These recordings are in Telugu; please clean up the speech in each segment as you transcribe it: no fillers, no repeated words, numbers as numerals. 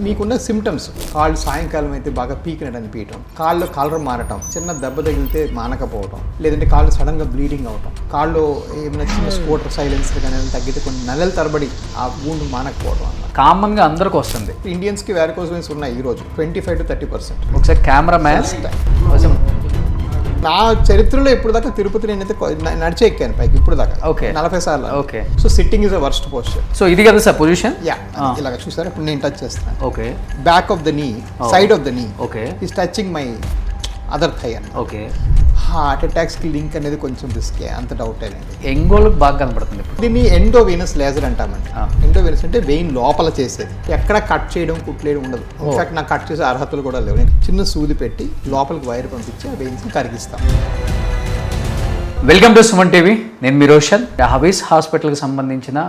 మీకున్న సిమ్టమ్స్ కాళ్ళు సాయంకాలం అయితే బాగా పీకినట్టు అనిపించడం, కాళ్ళు కలర్ మారటం, చిన్న దెబ్బ తగిలితే మానకపోవడం, లేదంటే కాళ్ళు సడన్గా బ్లీడింగ్ అవటం, కాళ్ళు ఏమైనా చిన్న స్పోర్టర్ సైలెన్సర్ కానీ తగ్గితే కొన్ని నెలల తరబడి ఆ వూండ్ మానకపోవడం అన్నమాట. కామన్గా అందరికి వస్తుంది. ఇండియన్స్కి వారికోస్ వెయిన్స్ ఉన్నాయి ఈరోజు 25 to 30%. ఒకసారి కెమెరా మ్యాన్ నా చరిత్రలో ఇప్పుడు దాకా తిరుపతి నేనైతే నడిచే ఎక్కాను పైకి ఇప్పుడు దాకా. ఓకే, 40 సార్లు. Okay. So sitting is a worst posture. So ఇది కదా సార్ పొజిషన్. యా, ఇలాగ చూసారా ఇప్పుడు నేను టచ్ చేస్తాను. Okay, back of the knee, side of the knee okay is touching my other thigh అన్న. ఓకే, హార్ట్ అటాక్స్కి లింక్ అనేది కొంచెం రిస్కే, అంత డౌట్ అనేది. ఎంగోళ్ళకి బాగా కనపడుతుంది ఇప్పుడు. దీన్ని ఎండోవీనస్ లేజర్ అంటామండి. ఎండోవీనస్ అంటే వెయిన్ లోపల చేసేది, ఎక్కడ కట్ చేయడం కుట్లేయడం ఉండదు. ఇన్ఫాక్ట్ నాకు కట్ చేసే అర్హతలు కూడా లేవు. నేను చిన్న సూది పెట్టి లోపలికి వైర్ పంపించి ఆ వెయిన్స్ని కరిగిస్తాం. Welcome to Suman TV. నేను మీ రోషన్. హవీస్ హాస్పిటల్కి సంబంధించిన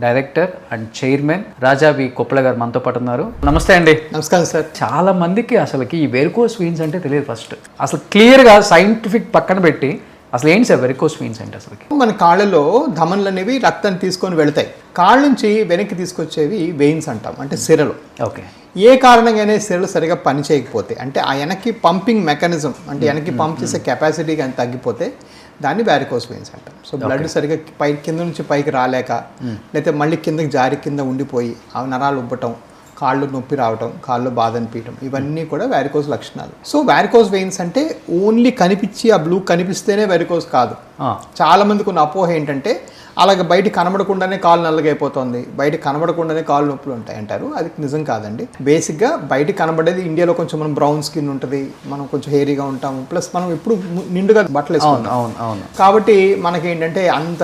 director and chairman Raja V Koppala గారు మనతో పాటు ఉన్నారు. నమస్తే అండి. నమస్కారం సార్. చాలా మందికి అసలుకి ఈ వెరికోస్ వెయిన్స్ అంటే తెలియదు. ఫస్ట్ అసలు క్లియర్గా సైంటిఫిక్ పక్కన పెట్టి అసలు ఏంటి సార్ వెరికోస్ వెయిన్స్ అంటే? అసలుకి మన కాళ్ళలో ధమనులు అనేవి రక్తాన్ని తీసుకొని వెళతాయి. కాళ్ళ నుంచి వెనక్కి తీసుకొచ్చేవి వెయిన్స్ అంటాం, అంటే సిరలు. ఓకే, ఏ కారణంగానే సిరలు సరిగా పని చేయకపోతే, అంటే ఆ వెనక్కి పంపింగ్ మెకానిజం, అంటే వెనక్కి పంప్ చేసే కెపాసిటీ కానీ తగ్గిపోతే దాన్ని వారికోస్ వెయిన్స్ అంటాం. సో బ్లడ్ సరిగా కింద నుంచి పైకి రాలేక, లేకపోతే మళ్ళీ కిందకి జారి కింద ఉండిపోయి ఆ నరాలు ఉబ్బటం, కాళ్ళు నొప్పి రావటం, కాళ్ళు బాధ అనిపించడం, ఇవన్నీ కూడా వారికోస్ లక్షణాలు. సో వారికోస్ వెయిన్స్ అంటే ఓన్లీ కనిపించి ఆ బ్లూ కనిపిస్తేనే వారికోస్ కాదు. చాలా మందికి ఉన్న అపోహ ఏంటంటే అలాగే బయట కనబడకుండానే కాళ్ళు నల్లగైపోతుంది, బయట కనబడకుండానే కాళ్ళు నొప్పులు ఉంటాయి అంటారు. అది నిజం కాదండి. బేసిక్గా బయట కనబడేది, ఇండియాలో కొంచెం మనం బ్రౌన్ స్కిన్ ఉంటుంది, మనం కొంచెం హెయిరీగా ఉంటాము, ప్లస్ మనం ఇప్పుడు నిండుగా బట్టలు వేసుకుంటాం. కాబట్టి మనకి ఏంటంటే అంత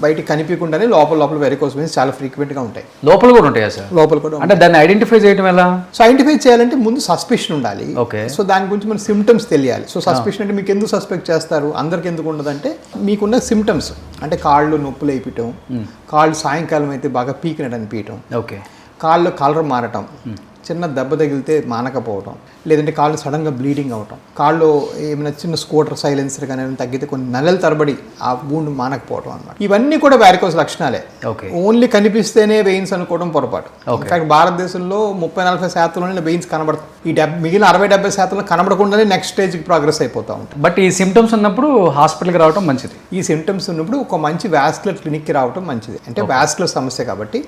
బయట కనిపించకుండానే లోపల వెరికోస్ వెయిన్స్ చాలా ఫ్రీక్వెంట్గా ఉంటాయి. లోపల కూడా ఉంటాయా సార్? లోపల కూడా. అంటే దాన్ని ఐడెంటిఫై చేయడం ఎలా? సో ఐడెంటిఫై చేయాలంటే ముందు సస్పెషన్ ఉండాలి. ఓకే. సో దాని గురించి మన సిమ్టమ్స్ తెలియాలి. సో సస్పెషన్ అంటే మీకు ఎందుకు సస్పెక్ట్ చేస్తారు, అందరికి ఎందుకు ఉండదంటే మీకున్న సిమ్టమ్స్, అంటే కాళ్ళు నొప్పులు అయిపోవటం, కాళ్ళు సాయంకాలం అయితే బాగా పీకినట్టు అనిపించడం, ఓకే, కాళ్ళు కలర్ మారటం, చిన్న దెబ్బ తగిలితే మానకపోవడం, లేదంటే కాళ్ళు సడన్గా బ్లీడింగ్ అవటం, కాళ్ళు ఏమైనా చిన్న స్పోర్టర్ సైలెన్సర్ కానీ తగ్గితే కొన్ని నెలల తరబడి ఆ వూండ్ మానకపోవడం అన్నమాట. ఇవన్నీ కూడా వారికోస్ లక్షణాలే. ఓన్లీ కనిపిస్తేనే వెయిన్స్ అనుకోవడం పొరపాటు. ఇన్ఫాక్ట్ భారతదేశంలో 30-40% వెయిన్స్ కనబడతాయి. ఈ మిగిలిన 60-70% కనబడకుండానే నెక్స్ట్ స్టేజ్కి ప్రోగ్రెస్ అయిపోతూ ఉంటాయి. బట్ ఈ సిమ్టమ్స్ ఉన్నప్పుడు హాస్పిటల్కి రావడం మంచిది. ఈ సిమ్టమ్స్ ఉన్నప్పుడు ఒక మంచి వాస్కులర్ క్లినిక్కి రావడం మంచిది. అంటే వాస్కులర్ సమస్య కాబట్టి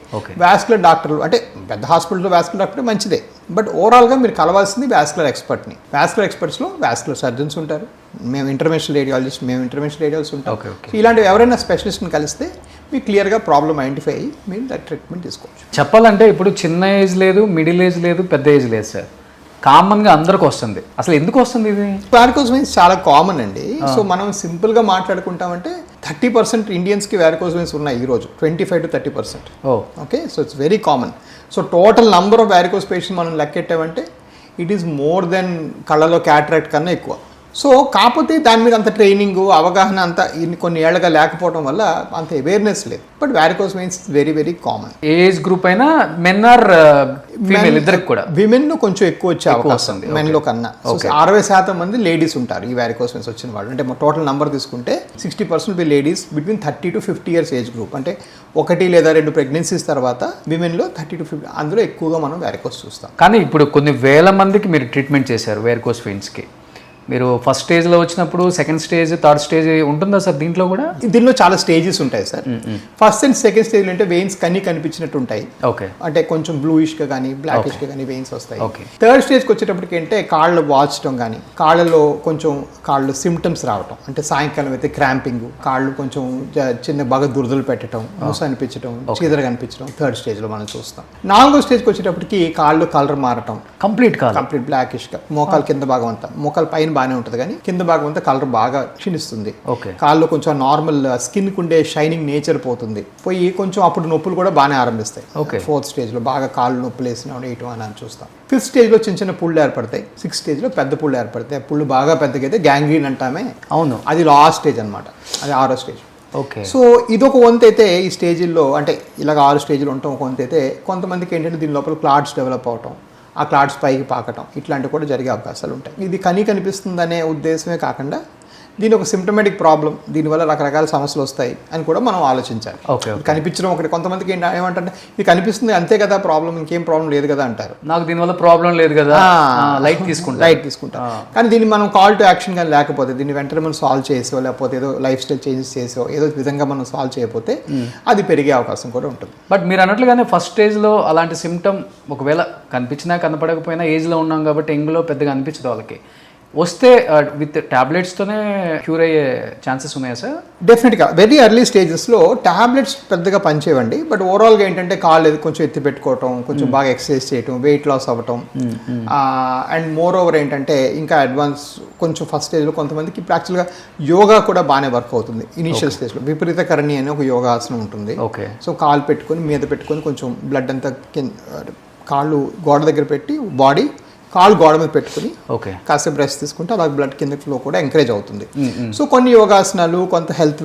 వాస్కులర్ డాక్టర్లు, అంటే పెద్ద హాస్పిటల్లో వాస్కులర్ డాక్టర్ మంచిదే, బట్ ఓవరాల్గా మీరు కలవాల్సింది వాస్కులర్ ఎక్స్పర్ట్ని. వాస్కులర్ ఎక్స్పర్ట్స్లో వాస్కులర్ సర్జన్స్ ఉంటారు, మేము ఇంటర్వెన్షనల్ రేడియాలజిస్ట్ ఉంటాం. ఇలాంటివి ఎవరైనా స్పెషలిస్ట్ని కలిస్తే మీకు క్లియర్గా ప్రాబ్లమ్ ఐడెంటిఫై అయ్యి మీరు ట్రీట్మెంట్ తీసుకోవచ్చు. చెప్పాలంటే ఇప్పుడు చిన్న ఏజ్ లేదు, మిడిల్ ఏజ్ లేదు, పెద్ద ఏజ్ లేదు సార్, కామన్గా అందరికి వస్తుంది. అసలు ఎందుకు వస్తుంది ఇది? వారికోస్ వెయిన్స్ చాలా కామన్ అండి. సో మనం సింపుల్గా మాట్లాడుకుంటామంటే 30% ఇండియన్స్కి వారికోస్ వెయిన్స్ ఉన్నాయి ఈరోజు, 25 to 30%. Okay, so it's very common. So total number of varicose patients మనం లెక్కెట్టామంటే ఇట్ ఈస్ మోర్ దెన్ కళ్ళలో క్యాటరాక్ట్ కన్నా ఎక్కువ. సో కాకపోతే దాని మీద అంత ట్రైనింగ్, అవగాహన అంత కొన్ని ఏళ్ళగా లేకపోవడం వల్ల అంత అవేర్నెస్ లేదు. But varicose veins very very common. Age group అయినా మెన్ ఆర్ ఫీమేల్ ఇద్దరికి కూడా. విమెన్ కొంచెం ఎక్కువ వచ్చే అవకాశం ఉంది మెన్లో కన్నా. 60% మంది లేడీస్ ఉంటారు ఈ వారికోస్ వెయిన్స్ వచ్చిన వాళ్ళు. అంటే టోటల్ నెంబర్ తీసుకుంటే 60% ladies between 30 to 50 years age group. అంటే 1 లేదా 2 ప్రెగ్నెన్సీస్ తర్వాత విమెన్లో 30 to 50 అందులో ఎక్కువగా మనం వారికోస్ చూస్తాం. కానీ ఇప్పుడు కొన్ని వేల మందికి మీరు ట్రీట్మెంట్ చేశారు వారికోస్ వెయిన్స్కి. మీరు ఫస్ట్ స్టేజ్లో వచ్చినప్పుడు, సెకండ్ స్టేజ్, థర్డ్ స్టేజ్ ఉంటుందా సార్ దీంట్లో కూడా? దీనిలో చాలా స్టేజెస్ ఉంటాయి sir. First and second stage అంటే వెయిన్స్ కనిపించినట్టు ఉంటాయి. ఓకే, అంటే కొంచెం బ్లూయిష్గా కానీ బ్లాకిష్గా కానీ వెయిన్స్ వస్తాయి. థర్డ్ స్టేజ్కి వచ్చేటప్పటికి అంటే కాళ్ళు వాచడం కానీ, కాళ్ళలో కొంచెం కాళ్ళు సిమ్టమ్స్ రావటం, అంటే సాయంకాలం అయితే క్రాంపింగ్, కాళ్ళు కొంచెం చిన్న బాగా దురదలు పెట్టడం, మూస అనిపించడం, చీదరగా అనిపించడం థర్డ్ స్టేజ్లో మనం చూస్తాం. 4వ స్టేజ్కి వచ్చేటప్పటికి కాళ్ళు కలర్ మారటం, కంప్లీట్ బ్లాకిష్గా, మోకాలు కింద భాగం అంతా, మోకాలు పైన బాగానే ఉంటుంది కానీ కింద భాగం అంతా కలర్ బాగా క్షీణిస్తుంది. కాళ్ళు కొంచెం నార్మల్ స్కిన్ కుండే షైనింగ్ నేచర్ పోతుంది, పోయి కొంచెం అప్పుడు నొప్పులు కూడా బాగానే ఆరంభిస్తాయి. 4th స్టేజ్లో బాగా కాళ్ళు నొప్పులు వేయటం అని చూస్తాం. 5th స్టేజ్లో చిన్న పుళ్ళు ఏర్పడతాయి. 6th స్టేజ్లో పెద్ద పుళ్ళు ఏర్పడతాయి. పుళ్ళు బాగా పెద్దగా అయితే గ్యాంగ్రీన్ అంటామే. అవును, అది లాస్ట్ స్టేజ్ అనమాట. అది 6వ స్టేజ్. ఓకే. సో ఇదొక వంతు అయితే ఈ స్టేజ్లో, అంటే ఇలాగ 6 స్టేజ్లు ఉంటాం. ఒక వంతు అయితే కొంతమందికి ఏంటంటే దీని లోపల క్లాట్స్ డెవలప్ అవటం, ఆ క్లాట్స్ పైకి పాకటం, ఇట్లాంటివి కూడా జరిగే అవకాశాలు ఉంటాయి. ఇది కనిపిస్తుందనే ఉద్దేశమే కాకుండా దీని ఒక సిమ్టమేటిక్ ప్రాబ్లం, దీనివల్ల రకరకాల సమస్యలు వస్తాయి అని కూడా మనం ఆలోచించాలి. ఓకే. కనిపించడం ఒకటి, కొంతమందికి ఏమంటే ఇది కనిపిస్తుంది అంతే కదా ప్రాబ్లం, ఇంకేం ప్రాబ్లం లేదు కదా అంటారు. నాకు దీనివల్ల ప్రాబ్లం లేదు కదా, లైట్ తీసుకుంటాం. కానీ దీన్ని మనం కాల్ టు యాక్షన్ కానీ లేకపోతే, దీన్ని వెంటనే మనం సాల్వ్ చేసో, లేకపోతే ఏదో లైఫ్ స్టైల్ చేంజెస్ చేసో, ఏదో విధంగా మనం సాల్వ్ చేయకపోతే అది పెరిగే అవకాశం కూడా ఉంటుంది. బట్ మీరు అన్నట్లుగానే ఫస్ట్ స్టేజ్లో అలాంటి సిమ్టమ్ ఒకవేళ కనిపించినా కనపడకపోయినా ఏజ్లో ఉన్నాం కాబట్టి ఎంగులో పెద్దగా అనిపించదు వాళ్ళకి, వస్తే విత్ టాబ్లెట్స్తోనే క్యూర్ అయ్యే ఛాన్సెస్ ఉన్నాయా సార్? డెఫినెట్గా వెరీ ఎర్లీ స్టేజెస్లో టాబ్లెట్స్ పెద్దగా పనిచేయండి. బట్ ఓవరాల్గా ఏంటంటే కాళ్ళు కొంచెం ఎత్తి పెట్టుకోవటం, కొంచెం బాగా ఎక్సర్సైజ్ చేయటం, వెయిట్ లాస్ అవ్వటం, అండ్ మోర్ ఓవర్ ఏంటంటే ఇంకా అడ్వాన్స్ కొంచెం ఫస్ట్ స్టేజ్లో కొంతమందికి ఇప్పుడు యాక్చువల్గా యోగా కూడా బాగానే వర్క్ అవుతుంది. ఇనీషియల్ స్టేజ్లో విపరీత కరణి అని ఒక యోగాసనం ఉంటుంది. ఓకే. సో కాలు పెట్టుకొని మీద పెట్టుకొని కొంచెం బ్లడ్ అంతా కాళ్ళు గోడ దగ్గర పెట్టి బాడీ కాళ్ళు గోడ మీద పెట్టుకుని కాసేపు రెస్ట్ తీసుకుంటే అలా బ్లడ్ కింద ఫ్లో కూడా ఎంకరేజ్ అవుతుంది. సో కొన్ని యోగాసనాలు, కొంత హెల్త్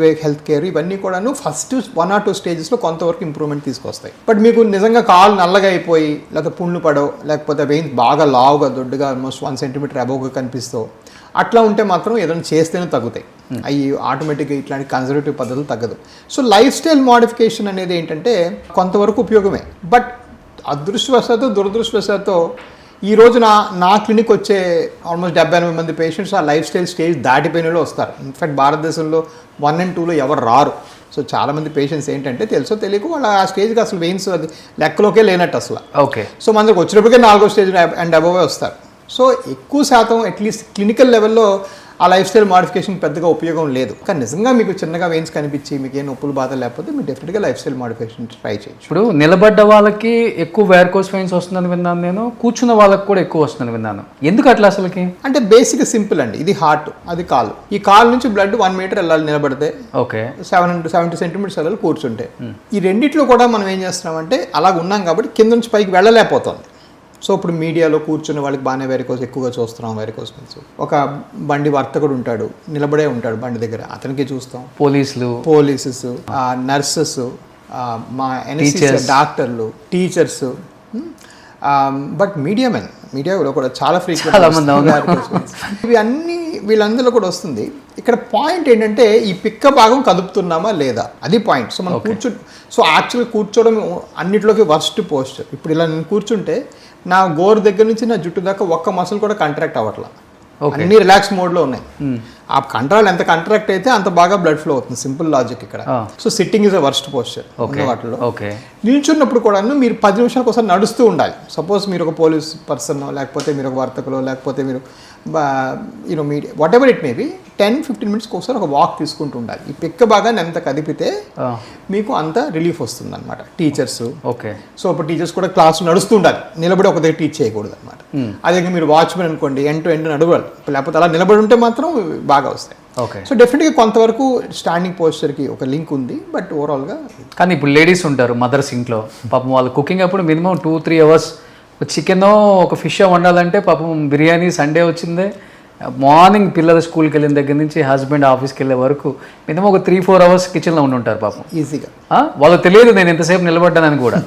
కేర్ ఇవన్నీ కూడాను ఫస్ట్ 1 or 2 స్టేజెస్లో కొంతవరకు ఇంప్రూవ్మెంట్ తీసుకొస్తాయి. బట్ మీకు నిజంగా కాళ్ళు నల్లగా అయిపోయి, లేకపోతే పుండ్లు పడవు, లేకపోతే వెయిన్స్ బాగా లావుగా దొడ్డుగా ఆల్మోస్ట్ 1 centimeter అబోవ్గా కనిపిస్తూ అట్లా ఉంటే మాత్రం ఏదైనా చేస్తేనే తగ్గుతాయి. అవి ఆటోమేటిక్గా ఇట్లాంటి కన్జర్వేటివ్ పద్ధతులు తగ్గదు. సో లైఫ్ స్టైల్ మోడిఫికేషన్ అనేది ఏంటంటే కొంతవరకు ఉపయోగమే. బట్ అదృష్టవశాత్తు దురదృష్టవశాత్తు ఈ రోజు నా క్లినిక్ వచ్చే ఆల్మోస్ట్ 70-80 మంది పేషెంట్స్ ఆ లైఫ్ స్టైల్ స్టేజ్ దాటిపోయినలో వస్తారు. ఇన్ఫాక్ట్ భారతదేశంలో 1 and 2లో ఎవరు రారు. సో చాలామంది పేషెంట్స్ ఏంటంటే తెలుసో తెలియక వాళ్ళు ఆ స్టేజ్కి అసలు వెయిన్స్ అది లెక్కలోకే లేనట్టు అసలు. ఓకే. సో మనకు వచ్చినప్పటికే 4వ స్టేజ్ అండ్ అబోవే వస్తారు. సో ఎక్కువ శాతం అట్లీస్ట్ క్లినికల్ లెవెల్లో ఆ లైఫ్ స్టైల్ మోడిఫికేషన్ పెద్దగా ఉపయోగం లేదు. కానీ నిజంగా మీకు చిన్నగా వెయిన్స్ కనిపించి మీకు ఏ నొప్పులు బాధ లేకపోతే మీరు డెఫినెట్గా లైఫ్ స్టైల్ మోడిఫికేషన్ ట్రై చేయొచ్చు. ఇప్పుడు నిలబడ్డ వాళ్ళకి ఎక్కువ వారికోస్ వెయిన్స్ వస్తుందని విన్నాను నేను, కూర్చున్న వాళ్ళకి కూడా ఎక్కువ వస్తుందని విన్నాను. ఎందుకు అట్లా అసలుకి? అంటే బేసిక్ సింపుల్ అండి. ఇది హార్ట్, అది కాలు. ఈ కాలు నుంచి బ్లడ్ 1 meter వెళ్ళాలి నిలబడితే. ఓకే. 70 centimeters వెళ్ళాలి కూర్చుంటే. ఈ రెండిట్లో కూడా మనం ఏం చేస్తున్నామంటే అలాగ ఉన్నాం కాబట్టి కింద నుంచి పైకి వెళ్ళలేకపోతుంది. సో ఇప్పుడు మీడియాలో కూర్చున్న వాళ్ళకి బాగానే వెరికోస్ ఎక్కువగా చూస్తున్నాం. Varicose veins. ఒక బండి వర్తకుడు ఉంటాడు, నిలబడే ఉంటాడు బండి దగ్గర, అతనికి చూస్తాం. పోలీసెస్, నర్సెస్, మా ఎన్ఎస్సీ డాక్టర్లు, టీచర్స్. బట్ మీడియాలో కూడా చాలా ఫ్రీక్వెంట్ ఇవి అన్నీ వీళ్ళందరిలో కూడా వస్తుంది. ఇక్కడ పాయింట్ ఏంటంటే ఈ పిక్క భాగం కదుపుతున్నామా లేదా, అది పాయింట్. సో మనం యాక్చువల్గా కూర్చోవడం అన్నిటిలోకి వర్స్ట్ పోస్చర్. ఇప్పుడు ఇలా నేను కూర్చుంటే నా గోరు దగ్గర నుంచి నా జుట్టు దాకా ఒక్క మసిల్ కూడా కాంట్రాక్ట్ అవ్వట్లా, అన్ని రిలాక్స్ మోడ్లో ఉన్నాయి. ఆ కంట్రాల్ ఎంత కాంట్రాక్ట్ అయితే అంత బాగా బ్లడ్ ఫ్లో అవుతుంది. సింపుల్ లాజిక్ ఇక్కడ. So sitting is a worst posture వాటిలో. నిల్చున్నప్పుడు కూడా మీరు 10 నిమిషాలకు ఒకసారి నడుస్తూ ఉండాలి. సపోజ్ మీరు ఒక పోలీస్ పర్సన్, లేకపోతే మీరు ఒక వర్తకులో, లేకపోతే మీరు media what ever it may be, 10-15 minutes ఒకసారి ఒక వాక్ తీసుకుంటూ ఉండాలి. ఈ పిక్క భాగాన్ని ఎంత కదిపితే మీకు అంత రిలీఫ్ వస్తుంది అనమాట. Teachers, okay. సో ఇప్పుడు టీచర్స్ కూడా క్లాస్ నడుస్తూ ఉండాలి, నిలబడి ఒక దగ్గర టీచ్ చేయకూడదు అనమాట. అదే మీరు వాచ్మెన్ అనుకోండి, ఎండ్ టు ఎండ్ నడవాలి, లేకపోతే అలా నిలబడి ఉంటే మాత్రం బాగా వస్తాయి. సో డెఫినెట్గా కొంతవరకు స్టాండింగ్ పోస్చర్కి ఒక లింక్ ఉంది. బట్ ఓవరాల్గా కానీ ఇప్పుడు లేడీస్ ఉంటారు మదర్స్ ఇంట్లో, పాపం వాళ్ళు కుకింగ్ అప్పుడు మినిమం 2-3 hours చికెన్ ఒక ఫిష్ వండాలంటే పాపం బిర్యానీ సండే వచ్చిందే, మార్నింగ్ పిల్లలు స్కూల్కి వెళ్ళిన దగ్గర నుంచి హస్బెండ్ ఆఫీస్కి వెళ్ళే వరకు మినిమం ఒక 3-4 hours కిచెన్లో ఉంటారు పాపం. ఈజీగా వాళ్ళకి తెలియదు నేను ఎంతసేపు నిలబడ్డానని కూడా.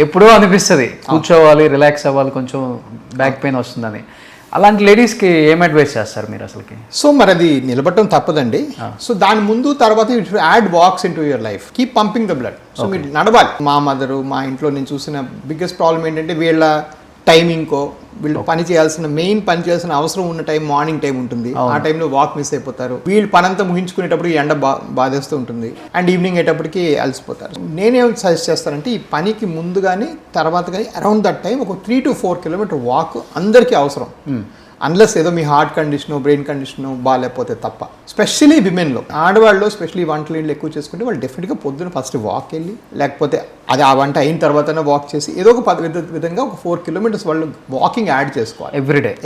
ఎప్పుడో అనిపిస్తుంది కూర్చోవాలి, రిలాక్స్ అవ్వాలి, కొంచెం బ్యాక్ పెయిన్ వస్తుందని. అలాంటి లేడీస్కి ఏం అడ్వైస్ చేస్తారు మీరు అసలుకి? సో మరి అది నిలబడటం తప్పదండి. సో దాని ముందు తర్వాత add walks in to your life, keep pumping the blood. So మీరు నడవాలి. మా మదరు, మా ఇంట్లో నేను చూసిన బిగ్గెస్ట్ ప్రాబ్లం ఏంటంటే వీళ్ళ టైమింగ్కో, వీళ్ళు పని చేయాల్సిన అవసరం ఉన్న టైం మార్నింగ్ టైం ఉంటుంది. ఆ టైంలో వాక్ మిస్ అయిపోతారు. వీళ్ళు పనంతా ముగించుకునేటప్పుడు ఎండ బాధేస్తూ ఉంటుంది, అండ్ ఈవినింగ్ అయ్యేటప్పటికి అలసిపోతారు. నేనేం సజెస్ట్ చేస్తానంటే ఈ పనికి ముందు కానీ తర్వాత కానీ అరౌండ్ దట్ టైం ఒక 3 to 4 kilometer వాక్ అందరికీ అవసరం. అన్లెస్ ఏదో మీ హార్ట్ కండిషను, బ్రెయిన్ కండిషను బాగాలేకపోతే తప్ప. స్పెషలీ విమెన్లో, ఆడవాళ్ళు స్పెషలీ వంటలు ఇళ్ళు ఎక్కువ చేసుకుంటే వాళ్ళు డెఫినెట్గా పొద్దున ఫస్ట్ వాక్ వెళ్ళి, లేకపోతే అది ఆ వంట అయిన తర్వాతనే వాక్ చేసి ఏదో ఒక విధంగా ఒక 4 kilometers వాళ్ళు వాకింగ్ యాడ్ చేసుకోవాలి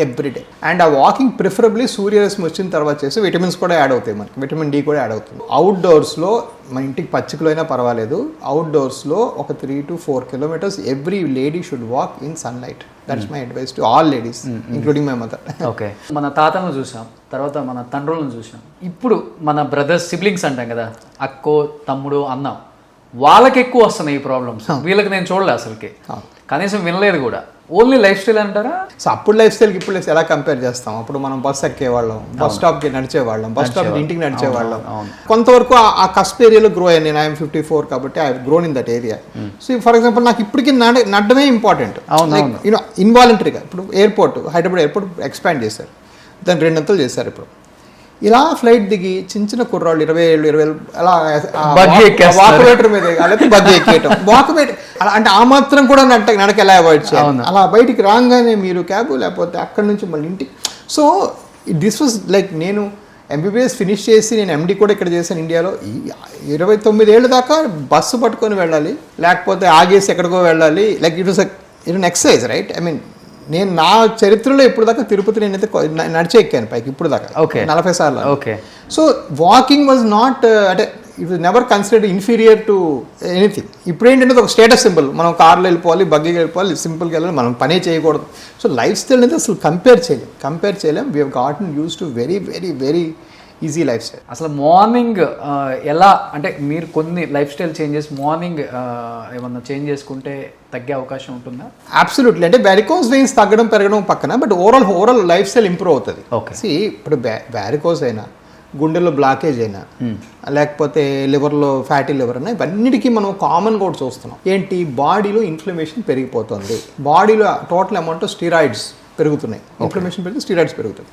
ఎవ్రీడే. అండ్ ఆ వాకింగ్ ప్రిఫరబ్లీ సూర్యరశ్మి వచ్చిన తర్వాత చేసి విటమిన్స్ కూడా యాడ్ అవుతాయి, మనకి విటమిన్ డి కూడా యాడ్ అవుతుంది. అవుట్డోర్స్లో మన ఇంటికి పచ్చికలో అయినా పర్వాలేదు, అవుట్డోర్స్లో ఒక 3 to 4 kilometers every lady should walk in sunlight. That's my advice to all ladies including my mother. Okay. మన తాతలను చూసాం, తర్వాత మన తండ్రులను చూసాం, ఇప్పుడు మన బ్రదర్స్, సిబ్లింగ్స్ అంటాం కదా, అక్కో, తమ్ముడు, అన్న, వాళ్ళకి ఎక్కువ వస్తున్నాయి ఈ ప్రాబ్లమ్స్. వీళ్ళకి నేను చూడలే అసలుకి, కనీసం వినలేదు కూడా. ఓన్లీ లైఫ్ స్టైల్ అంటారా? సో అప్పుడు లైఫ్ స్టైల్కి ఇప్పుడు లైఫ్ ఎలా కంపేర్ చేస్తాం? అప్పుడు మనం బస్ ఎక్కేవాళ్ళం, బస్ స్టాప్కి నడిచేవాళ్ళం, బస్ స్టాప్ ఇంటికి నడిచేవాళ్ళం. కొంతవరకు ఆ కస్ట్ ఏరియాలో గ్రో అయ్యాను. నేను ఐఎమ్ 54 కాబట్టి I grown in that area. So for example నాకు ఇప్పటికీ నడమే ఇంపార్టెంట్. యూనో ఇన్వాలంటరీగా ఇప్పుడు హైదరాబాద్ ఎయిర్పోర్ట్ ఎక్స్పాండ్ చేశారు, దాన్ని 2 అంతలు చేశారు. ఇప్పుడు ఇలా ఫ్లైట్ దిగి చిన్న కుర్రాళ్ళు 20 ఏళ్ళు అలా వాకమేటర్ మీద లేకపోతే బగ్గి ఎక్కేయటం, వాకమేటర్ అలా అంటే ఆ మాత్రం కూడా నడక ఎలా అవాయిడ్ చేయాలి. అలా బయటికి రాగానే మీరు క్యాబ్ లేకపోతే అక్కడి నుంచి మళ్ళీ ఇంటికి. సో దిస్ వాజ్ లైక్ నేను ఎంబీబీఎస్ ఫినిష్ చేసి నేను ఎండి కూడా ఇక్కడ చేశాను ఇండియాలో. 29 ఏళ్ళ దాకా బస్సు పట్టుకొని వెళ్ళాలి, లేకపోతే ఆగేసి ఎక్కడికో వెళ్ళాలి. Like it was it exercise, right? I mean నేను నా చరిత్రలో ఇప్పుడు దాకా తిరుపతి నేనైతే నడిచే ఎక్కాను పైకి ఇప్పుడు దాకా 40 సార్లు. సో వాకింగ్ వాజ్ నాట్ అంటే it was never considered inferior to anything. ఇప్పుడు ఏంటంటే ఒక స్టేటస్ సింబల్, మనం కార్లో వెళ్ళిపోవాలి, బగ్గీకి వెళ్ళిపోవాలి, సింపుల్గా వెళ్ళాలి, మనం పనే చేయకూడదు. సో లైఫ్ స్టైల్ అనేది అసలు కంపేర్ చేయలేం. We have గాటన్ use to very very very easy life style. అసలు మార్నింగ్ ఎలా అంటే మీరు కొన్ని లైఫ్ స్టైల్ చేంజెస్ మార్నింగ్ ఏమన్నా చేంజ్ చేసుకుంటే తగ్గే అవకాశం ఉంటుందా? అబ్సల్యూట్లీ. అంటే వ్యారికోస్ వెయిన్స్ తగ్గడం పెరగడం పక్కన, but overall life style improve అవుతుంది. సి ఇప్పుడు వ్యారికోస్ అయినా, గుండెల్లో బ్లాకేజ్ అయినా, లేకపోతే లివర్లో ఫ్యాటీ లివర్ అయినా, ఇవన్నిటికీ మనం కామన్ కూడా చూస్తున్నాం. ఏంటి? బాడీలో ఇన్ఫ్లమేషన్ పెరిగిపోతుంది. బాడీలో టోటల్ అమౌంట్ ఆఫ్ స్టీరాయిడ్స్ పెరుగుతున్నాయి. ఇన్ఫ్లమేషన్ పెరిగితే స్టీరాయిడ్స్ పెరుగుతుంది.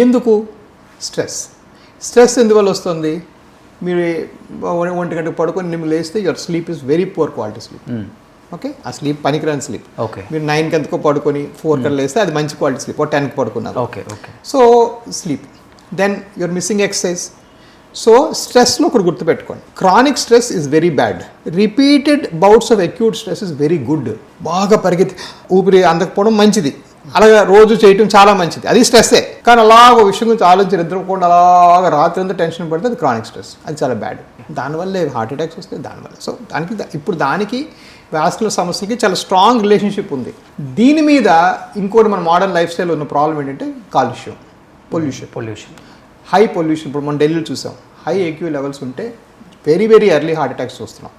ఎందుకు? స్ట్రెస్ ఎందువల్ల వస్తుంది? మీరు 1 గంటకు పడుకొని నిమ్మ లేస్తే your sleep is very poor quality sleep. Okay, ఆ స్లీప్ పనికిరాని స్లీప్. మీరు 9 గంటకు పడుకొని 4 గంటలు లేస్తే అది మంచి క్వాలిటీ స్లీప్. 10కి పడుకున్నారు. So sleep, then your missing exercise. So స్ట్రెస్లో ఒకటి గుర్తుపెట్టుకోండి, chronic stress is very bad. Repeated bouts of acute stress is very good. బాగా పరిగెత్తి ఊపిరి అందకపోవడం మంచిది, అలాగా రోజు చేయటం చాలా మంచిది, అది స్ట్రెస్సే. కానీ అలాగ విషయం గురించి ఆలోచించి నిద్రపోకుండా అలాగా రాత్రి అంతా టెన్షన్ పడితే అది క్రానిక్ స్ట్రెస్, అది చాలా బ్యాడ్. దానివల్లే హార్ట్ అటాక్స్ వస్తాయి దానివల్ల. సో దానికి వాస్కులర్ సమస్యలకి చాలా స్ట్రాంగ్ రిలేషన్షిప్ ఉంది. దీని మీద ఇంకోటి మన మోడర్న్ లైఫ్ స్టైల్ ఉన్న ప్రాబ్లం ఏంటంటే కాలుష్యం, పొల్యూషన్, హై పొల్యూషన్. ఇప్పుడు మనం ఢిల్లీలో చూసాం, హై ఏక్యూ లెవెల్స్ ఉంటే very very early heart attacks వస్తున్నాం.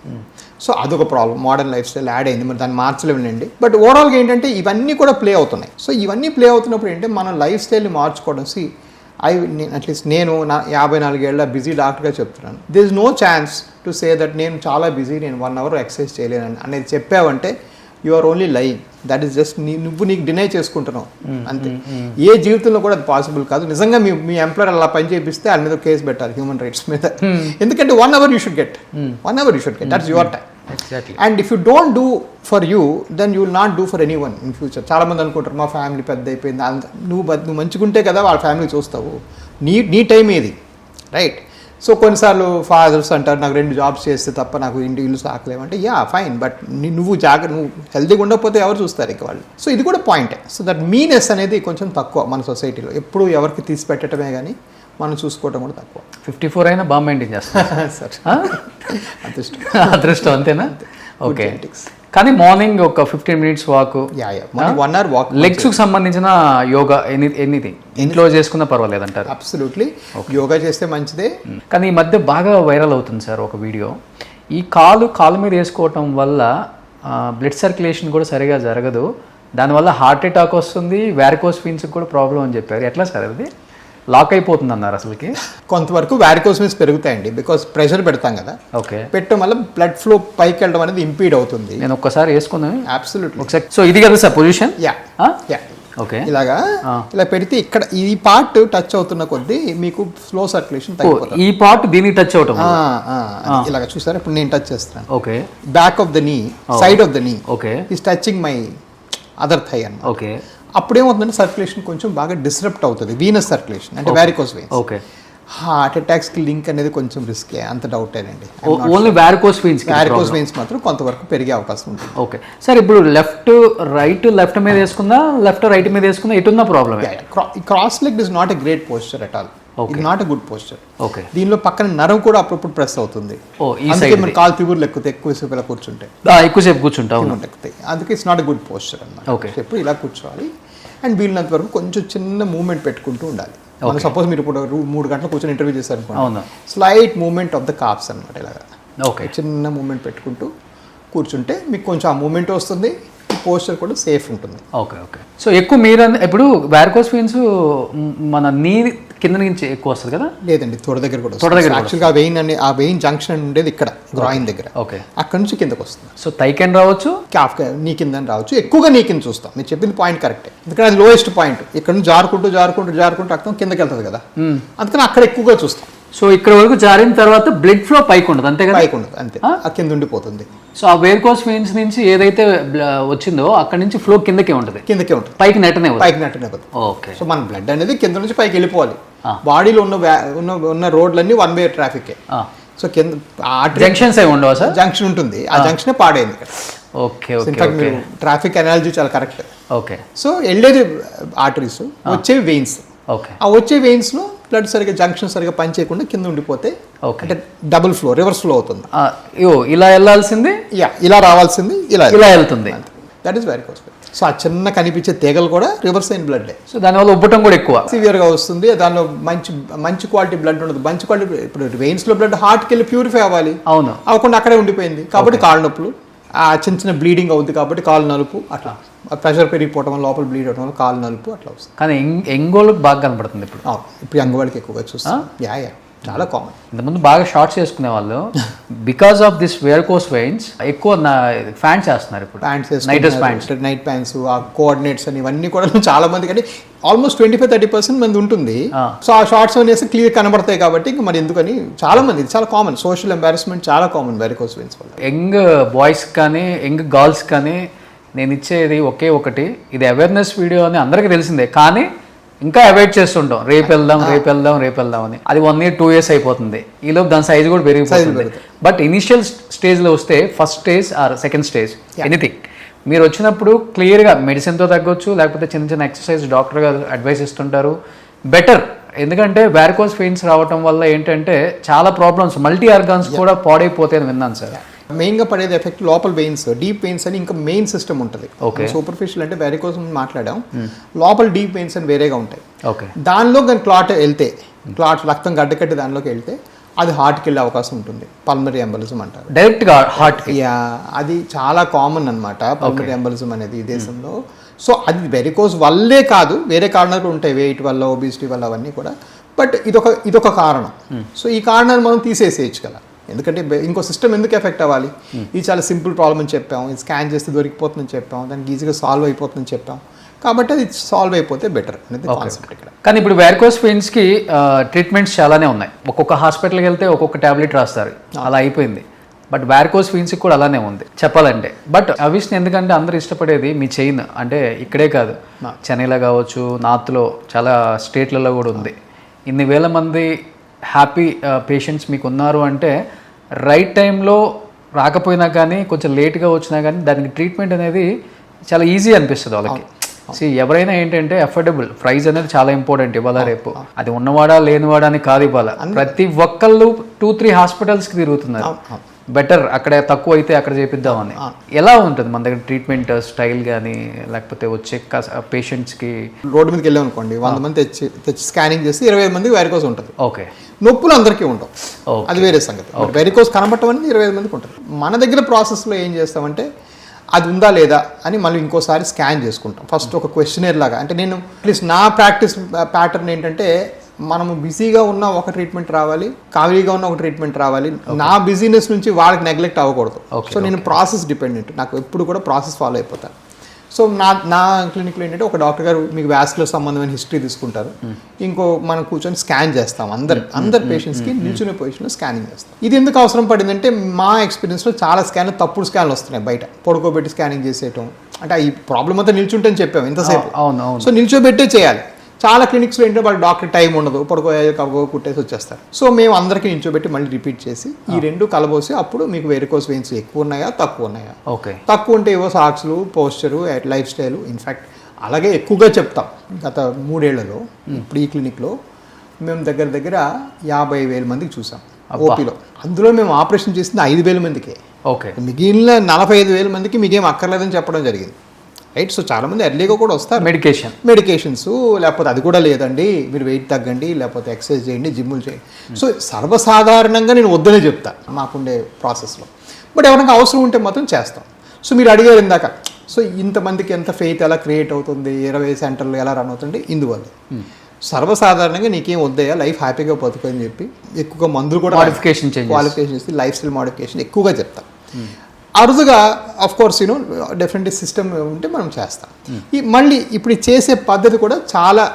సో అదొక problem, modern life style add అయింది, మరి దాన్ని మార్చలేమండి. బట్ ఓవరాల్గా ఏంటంటే ఇవన్నీ కూడా ప్లే అవుతున్నాయి. సో ఇవన్నీ ప్లే అవుతున్నప్పుడు ఏంటంటే మన లైఫ్ స్టైల్ని మార్చుకోవడం. అట్లీస్ట్ నేను నా 54 ఏళ్ళ బిజీ డాక్టర్గా చెప్తున్నాను, there is no chance to say that నేను చాలా బిజీ, నేను 1 అవర్ ఎక్సర్సైజ్ చేయలేను అనేది చెప్పావంటే you are only lying. That is just నువ్వు నీకు డినై చేసుకుంటున్నావు అంతే. ఏ జీవితంలో కూడా అది పాసిబుల్ కాదు. నిజంగా మీ ఎంప్లాయర్ అలా పని చేపిస్తే ఆయన మీద కేసు పెట్టాలి, హ్యూమన్ రైట్స్ మీద. ఎందుకంటే 1 hour you should get, that's your time. And if you don't do for you, then you will not do for any one in future. చాలా మంది అనుకుంటారు మా ఫ్యామిలీ పెద్ద అయిపోయింది, నువ్వు మంచిగుంటే కదా వాళ్ళ ఫ్యామిలీ చూస్తావు, నీ టైం ఏది, రైట్? సో కొన్నిసార్లు ఫాదర్స్ అంటారు నాకు 2 జాబ్స్ చేస్తే తప్ప నాకు ఇల్లు సాకలేమంటే, యా ఫైన్, బట్ నువ్వు హెల్తీగా ఉండకపోతే ఎవరు చూస్తారు ఇక వాళ్ళు. సో ఇది కూడా పాయింటే. సో దట్ మీనెస్ అనేది కొంచెం తక్కువ మన సొసైటీలో. ఎప్పుడు ఎవరికి తీసి పెట్టడమే కానీ మనం చూసుకోవటం కూడా తక్కువ. 54 అయినా బాగా మెయింటైన్ చేస్తాం సార్. అదృష్టం అంతేనా? ఓకే. కానీ మార్నింగ్ ఒక 15 మినిట్స్ వాక్, 1 అవర్ వాక్, లెగ్స్కి సంబంధించిన యోగా ఎనీథింగ్ ఇంట్లో చేసుకున్నా పర్వాలేదు అంటారు? అబ్సల్యూట్లీ, యోగా చేస్తే మంచిదే. కానీ ఈ మధ్య బాగా వైరల్ అవుతుంది సార్ ఒక వీడియో, ఈ కాలు మీద వేసుకోవటం వల్ల బ్లడ్ సర్క్యులేషన్ కూడా సరిగా జరగదు, దానివల్ల హార్ట్ అటాక్ వస్తుంది, వ్యారికోస్ వెయిన్స్ కూడా ప్రాబ్లం అని చెప్పారు. ఎట్లా సార్ అది? లాక్ అయిపోతుంది అన్నారు అసలుకి? కొంతవరకు వ్యారికోస్ వెయిన్స్ పెరుగుతాయండి, బికాస్ ప్రెషర్ పెడతాం కదా. ఓకే, పెట్టడం వల్ల బ్లడ్ ఫ్లో పైకి వెళ్ళడం అనేది ఇంపీడ్ అవుతుంది. నేను ఒక్కసారి వేసుకున్నాను. అబ్సల్యూట్లీ ఒకసారి. సో ఇది కదా సార్ పొజిషన్? యా. ఓకే, ఇలా పెడితే ఇక్కడ ఈ పార్ట్ టచ్ అవుతున్న కొద్దీ మీకు ఫ్లో సర్క్యులేషన్ తగ్గిపోతుంది. ఈ పార్ట్ దీనికి టచ్ అవటం ఇలాగ చూసారా? ఇప్పుడు నేను టచ్ చేస్తాను. Okay, back of the knee, side of the knee. Okay, is touching my other thigh అన్న. ఓకే, అప్పుడేమవుతుందంటే సర్క్యులేషన్ కొంచెం బాగా డిస్రప్ట్ అవుతుంది, వీనస్ సర్క్యులేషన్ అంటే varicose veins. Okay, heart attacks కి లింక్ అనేది కొంచెం రిస్కే, అంత డౌట్ ఏనండి. ఓన్లీ వ్యారికోస్ వెయిన్స్ మాత్రం కొంతవరకు పెరిగే అవకాశం ఉంటుంది. ఓకే సార్, ఇప్పుడు లెఫ్ట్ మీద వేసుకుందా, రైట్ మీద వేసుకుందా, ఎటున్న problem? Cross leg is not a great posture at all, ఇది not a good posture. Okay, దీనిలో పక్కన నరం కూడా అప్పుడప్పుడు ప్రెస్ అవుతుంది, కాలు తిగురు లెక్కుతాయి ఎక్కువసేపు ఇలా కూర్చుంటే, ఎక్కువసేపు కూర్చుంటాం, అందుకే it's not a good posture అన్నమాట. ఓకే, ఎప్పుడు ఇలా కూర్చోవాలి అండ్ వీళ్ళంత వరకు కొంచెం చిన్న మూవ్మెంట్ పెట్టుకుంటూ ఉండాలి. సపోజ్ మీరు ఇప్పుడు 3 గంటలు కూర్చొని ఇంటర్వ్యూ చేశారు అనుకోండి, slight movement of the cops అనమాట, ఇలాగా ఓకే, చిన్న మూవ్మెంట్ పెట్టుకుంటూ కూర్చుంటే మీకు కొంచెం ఆ మూవ్మెంట్ వస్తుంది, పోస్చర్ కూడా సేఫ్ ఉంటుంది. Okay okay. సో ఎక్కువ మీరు ఇప్పుడు వారికోస్ వెయిన్స్ మన నీ కింద నుంచి ఎక్కువ వస్తుంది కదా? లేదండి, తొడ దగ్గర కూడా యాక్చువల్గా ఆ వెయిన్ జంక్షన్ అని ఉండేది ఇక్కడ గ్రాయిన్ దగ్గర. ఓకే. అక్కడ నుంచి కిందకు వస్తుంది. సో థై కింద రావచ్చు, క్యాఫ్ నీ కింద రావచ్చు. ఎక్కువగా నీ కింద చూస్తాం. మీరు చెప్పింది పాయింట్ కరెక్టే, ఎందుకంటే అది లోయెస్ట్ పాయింట్. ఇక్కడ నుంచి జారుకుంటూ రక్తం కిందకి వెళ్తుంది కదా, అందుకని అక్కడ ఎక్కువగా చూస్తాం. సో ఇక్కడ వరకు జారిన తర్వాత బ్లడ్ ఫ్లో పైకి ఉండదు అంతే కదా? పైకి ఉండదు అంతే, ఆ కింద ఉండిపోతుంది. సో ఆ వేరికోస్ వెయిన్స్ నుంచి ఏదైతే వచ్చిందో అక్కడ నుంచి ఫ్లో కిందకే ఉంటుంది, పైకి నెట్టనే ఓకే. సో మన బ్లడ్ అనేది కింద నుంచి పైకి వెళ్ళిపోవాలి. బాడీలో ఉన్న రోడ్లన్నీ వన్ వే ట్రాఫిక్. సో కింద జంక్షన్స్ ఏమి ఉండవా సార్? జంక్షన్ ఉంటుంది, ఆ జంక్షన్ పాడైంది ఇక్కడ. ఓకే. మీరు ట్రాఫిక్ అనాలజీ చాలా కరెక్ట్. ఓకే. సో వెళ్ళేది ఆర్టరీస్, వచ్చేవి వెయిన్స్. ఓకే. ఆ వచ్చే వెయిన్స్ లో బ్లడ్ సరిగా జంక్షన్ సరిగా పనిచేయకుండా కింద ఉండిపోతే అంటే డబుల్ ఫ్లో, రివర్స్ ఫ్లో అవుతుంది. ఇలా వెళ్ళాల్సింది ఇలా రావాల్సింది ఇలా వెళ్తుంది. That is varicose vein. So ఆ చిన్న కనిపించే తీగలు కూడా రివర్స్ అయిన బ్లడ్. సో దానివల్ల ఉబ్బటం కూడా ఎక్కువ సివియర్ గా వస్తుంది. దానిలో మంచి క్వాలిటీ బ్లడ్ ఉండదు. మంచి క్వాలిటీ ఇప్పుడు వెయిన్స్ లో బ్లడ్ హార్ట్కి వెళ్ళి ప్యూరిఫై అవ్వాలి, అవును, అవ్వకుండా అక్కడే ఉండిపోయింది కాబట్టి కాళ్ళ నొప్పులు, ఆ చిన్న బ్లీడింగ్ అవుతుంది కాబట్టి కాళ్ళు నలుపు, అట్లా ప్రెషర్ పెరిగిపోవడం వల్ల లోపల బ్లీడ్ అవడం వల్ల కాళ్ళు నలుపు అట్లా వస్తుంది. కానీ యంగోళ్ళకి బాగా కనపడుతుంది ఇప్పుడు. ఇప్పుడు యంగ్ వాళ్ళకి ఎక్కువగా చూస్తాం. చాలా కామన్. ఇంతకుముందు బాగా షార్ట్స్ చేసుకునే వాళ్ళు because of this varicose veins ఎక్కువ ఫ్యాంట్స్ వేస్తున్నారు ఇప్పుడు. నైట్ ప్యాంట్స్, ఆ కోఆర్డినేట్స్ అని ఇవన్నీ కూడా చాలా మంది, కానీ ఆల్మోస్ట్ 25-30% మంది ఉంటుంది. సో ఆ షార్ట్స్ అనేసి క్లియర్ కనబడతాయి కాబట్టి ఇంక మరి ఎందుకని చాలా మంది, ఇది చాలా కామన్. సోషల్ ఎంబారస్మెంట్ చాలా కామన్ వెరికోస్ వెయిన్స్ వల్ల. యంగ్ బాయ్స్ కానీ యంగ్ గర్ల్స్ కానీ నేను ఇచ్చేది ఒకే ఒకటి, ఇది అవేర్నెస్ వీడియో అని అందరికీ తెలిసిందే, కానీ ఇంకా అవాయిడ్ చేస్తుంటాం. రేపు వెళ్దాం అని. అది 1 year 2 years అయిపోతుంది. ఈలోపు దాని సైజ్ కూడా పెరిగిపోతుంది. బట్ ఇనిషియల్ స్టేజ్లో వస్తే, first stage or second stage anything, మీరు వచ్చినప్పుడు క్లియర్గా మెడిసిన్తో తగ్గొచ్చు, లేకపోతే చిన్న ఎక్సర్సైజ్ డాక్టర్ గారు అడ్వైస్ ఇస్తుంటారు. బెటర్, ఎందుకంటే వారికోస్ వెయిన్స్ రావటం వల్ల ఏంటంటే చాలా ప్రాబ్లమ్స్, మల్టీ ఆర్గాన్స్ కూడా పాడైపోతాయి అని విన్నాను సార్. మెయిన్గా పడేది ఎఫెక్ట్ లోపల వెయిన్స్, డీప్ వెయిన్స్ అని ఇంకా మెయిన్ సిస్టమ్ ఉంటుంది. సూపర్ఫిషియల్ అంటే వెరికోస్ మాట్లాడాం, లోపల డీప్ వెయిన్స్ అని వేరేగా ఉంటాయి. దానిలో కానీ క్లాట్ వెళ్తే, రక్తం గడ్డకట్టి దానిలోకి వెళ్తే అది హార్ట్కి వెళ్ళే అవకాశం ఉంటుంది. పల్మనరీ ఎంబలిజం అంటారు, డైరెక్ట్గా హార్ట్. అది చాలా కామన్ అనమాట పల్మనరీ ఎంబలిజం అనేది ఈ దేశంలో. సో అది వెరికోస్ వల్లే కాదు, వేరే కారణాలు కూడా ఉంటాయి, వెయిట్ వల్ల, ఒబిసిటీ వల్ల, అవన్నీ కూడా. బట్ ఇదొక కారణం. సో ఈ కారణాలు మనం తీసేసేయచ్చు కదా, ఎందుకంటే ఇంకో సిస్టమ్ ఎందుకు ఎఫెక్ట్ అవ్వాలి? ఇది చాలా సింపుల్ ప్రాబ్లం అని చెప్పాం, ఇది స్కాన్ చేస్తే దొరికిపోతుందని చెప్పాం, దానికి ఈజీగా సాల్వ్ అయిపోతుందని చెప్పాం, కాబట్టి అది సాల్వ్ అయిపోతే బెటర్ అనేది కాన్సెప్ట్ ఇక్కడ. కానీ ఇప్పుడు వారికోస్ వెయిన్స్కి ట్రీట్మెంట్స్ చాలానే ఉన్నాయి. ఒక్కొక్క హాస్పిటల్కి వెళ్తే ఒక్కొక్క ట్యాబ్లెట్ రాస్తారు, అలా అయిపోయింది. బట్ వారికోస్ వెయిన్స్కి కూడా అలానే ఉంది చెప్పాలంటే. బట్ అవిష్ని ఎందుకంటే అందరూ ఇష్టపడేది మీ చైన్, అంటే ఇక్కడే కాదు, చెన్నైలో కావచ్చు, నార్త్లో చాలా స్టేట్లలో కూడా ఉంది. ఇన్ని వేల మంది హ్యాపీ పేషెంట్స్ మీకు ఉన్నారు అంటే రైట్ టైంలో రాకపోయినా కానీ, కొంచెం లేట్గా వచ్చినా కానీ దానికి ట్రీట్మెంట్ అనేది చాలా ఈజీ అనిపిస్తుంది వాళ్ళకి. ఎవరైనా ఏంటంటే అఫోర్డబుల్ ప్రైస్ అనేది చాలా ఇంపార్టెంట్ ఇవాళ రేపు. అది ఉన్నవాడా లేనివాడా అని కాదు, ఇవాళ ప్రతి ఒక్కళ్ళు 2-3 హాస్పిటల్స్కి తిరుగుతున్నారు. బెటర్ అక్కడ తక్కువ అయితే అక్కడ చేపిద్దామని. ఎలా ఉంటుంది మన దగ్గర ట్రీట్మెంట్ స్టైల్ కానీ, లేకపోతే వచ్చే పేషెంట్స్కి? రోడ్డు మీదకి వెళ్ళాం అనుకోండి, 100 మంది తెచ్చి స్కానింగ్ చేసి 25 మందికి వెరికోస్ ఉంటుంది. ఓకే. నొప్పులు అందరికీ ఉండవు, అది వేరే సంగతి. వెరికోస్ కనబడటం అనేది 25 మందికి ఉంటుంది. మన దగ్గర ప్రాసెస్లో ఏం చేస్తామంటే అది ఉందా లేదా అని మళ్ళీ ఇంకోసారి స్కాన్ చేసుకుంటాం. ఫస్ట్ ఒక క్వశ్చనర్ లాగా, అంటే నేను అట్లీస్ట్ నా ప్రాక్టీస్ ప్యాటర్న్ ఏంటంటే, మనము బిజీగా ఉన్న ఒక ట్రీట్మెంట్ రావాలి, ఖాళీగా ఉన్న ఒక ట్రీట్మెంట్ రావాలి. నా బిజీనెస్ నుంచి వాళ్ళకి నెగ్లెక్ట్ అవ్వకూడదు. సో నేను ప్రాసెస్ డిపెండెంట్, నాకు ఎప్పుడు కూడా ప్రాసెస్ ఫాలో అయిపోతాను. సో నా క్లినిక్లో ఏంటంటే ఒక డాక్టర్ గారు మీకు వ్యాస్కులర్ సంబంధమైన హిస్టరీ తీసుకుంటారు, ఇంకో మనం కూర్చొని స్కాన్ చేస్తాం. అందరి పేషెంట్స్కి నిల్చునే పొజిషన్లో స్కానింగ్ చేస్తాం. ఇది ఎందుకు అవసరం పడిందంటే, మా ఎక్స్పీరియన్స్లో చాలా తప్పుడు స్కాన్లు వస్తున్నాయి బయట. పడుకోబెట్టి స్కానింగ్ చేసేయటం, అంటే ఈ ప్రాబ్లం అంతా నిల్చుంటే అని చెప్పాము ఇంతసేపు. సో నిల్చోబెట్టే చేయాలి. చాలా క్లినిక్స్లో ఏంటంటే వాళ్ళ డాక్టర్ టైం ఉండదు, పడుకో కుట్టేసి వచ్చేస్తారు. సో మేము అందరికీ నిల్చోబెట్టి మళ్ళీ రిపీట్ చేసి ఈ రెండు కలబోసి అప్పుడు మీకు వెరికోస్ వెయిన్స్ ఎక్కువ ఉన్నాయా తక్కువ ఉన్నాయా, తక్కువ ఉంటే ఏవో సాక్స్లు, పోస్చరు, లైఫ్ స్టైల్. ఇన్ఫ్యాక్ట్ అలాగే ఎక్కువగా చెప్తాం. గత 3 ఏళ్లలో ఇప్పుడు ఈ క్లినిక్లో మేము దగ్గర 50,000 మందికి చూసాం ఓపీలో. అందులో మేము ఆపరేషన్ చేసింది 5,000 మందికే. మిగిలిన 45,000 మందికి మీకేం అక్కర్లేదని చెప్పడం జరిగింది. రైట్. సో చాలామంది ఎర్లీగా కూడా వస్తారు, మెడికేషన్స్, లేకపోతే అది కూడా లేదండి మీరు వెయిట్ తగ్గండి, లేకపోతే ఎక్సర్సైజ్ చేయండి, జిమ్ములు చేయండి. సో సర్వసాధారణంగా నేను వద్దనే చెప్తా మాకుండే ప్రాసెస్లో. బట్ ఎవరైనా అవసరం ఉంటే మాత్రం చేస్తాం. సో మీరు అడిగారు ఇందాక సో ఇంతమందికి ఎంత ఫెయిత్ ఎలా క్రియేట్ అవుతుంది, 20 సెంటర్లు ఎలా రన్ అవుతుంది ఇందువల్ల. సర్వసాధారణంగా నీకేం వద్దయా, లైఫ్ హ్యాపీగా బతుకు అని చెప్పి ఎక్కువగా మందులు కూడా మోడిఫికేషన్ ఇస్తే లైఫ్ స్టైల్ మోడిఫికేషన్ ఎక్కువగా చెప్తాం. అరుదుగా అఫ్ కోర్స్ డెఫినెట్లీ సిస్టమ్ ఉంటే మనం చేస్తాం. మళ్ళీ ఇప్పుడు చేసే పద్ధతి కూడా చాలా